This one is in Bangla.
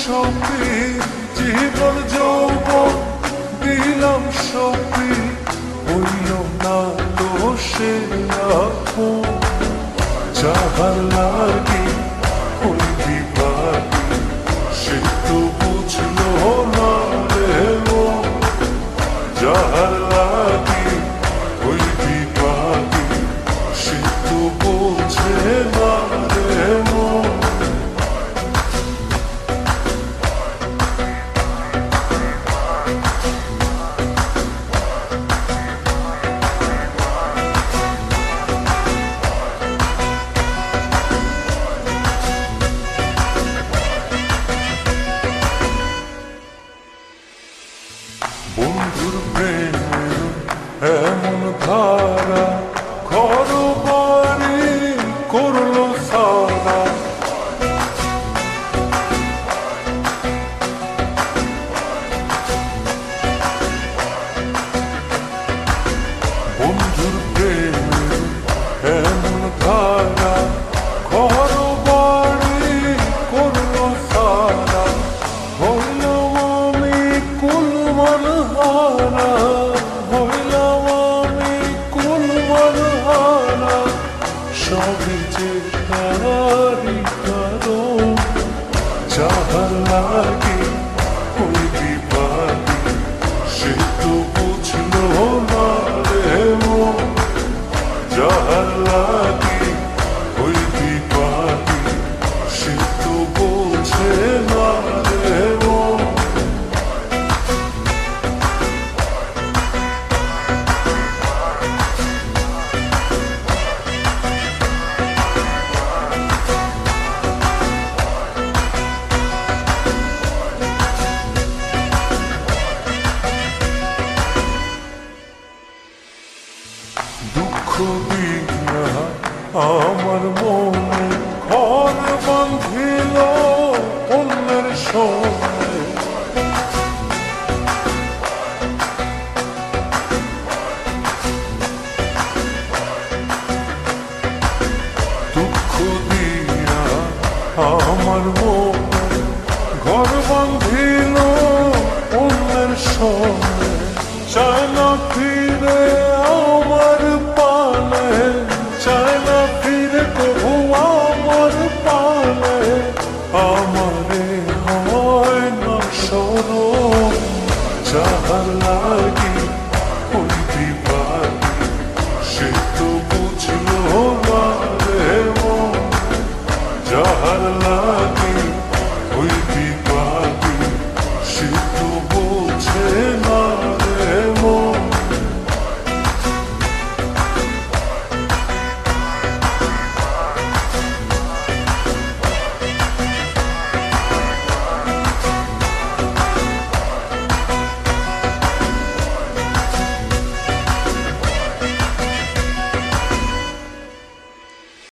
সপি জীবন যৌবন দিলাম সপি হইল না তো সে আপন যাহার লাগি ওই বিভাগী সে তো বুঝলো না রে মন যাহার লাগি ওই বিভাগী সে তো বোঝে না রে মন বন্ধুর প্রেমের এমন ধারা ঘর বাড়ি করলো সারা বন্ধুর প্রেমের এমন ধারা ঘর বাড়ি করলো সারা হইলাম আমি কুলমান হারা হইলাম আমি কুলমান হারা সবই যে তারি কারণ যাহার লাগি ওই বিভাগী সে তো বুঝলো না রে মন যাহার লাগি ওই বিভাগী সে তো বোঝে না রে মন দুঃখ দিয়া আমার মনে ঘর বাঁধিল অন্যের সঙ্গে দুঃখ দিয়া আমার মনে ঘর বাঁধিল অন্যের সঙ্গে চায় না ফিরে আমার পানে চায় না ফিরে কবু আমার পানে আমারে হয় না সরম যাহার লাগি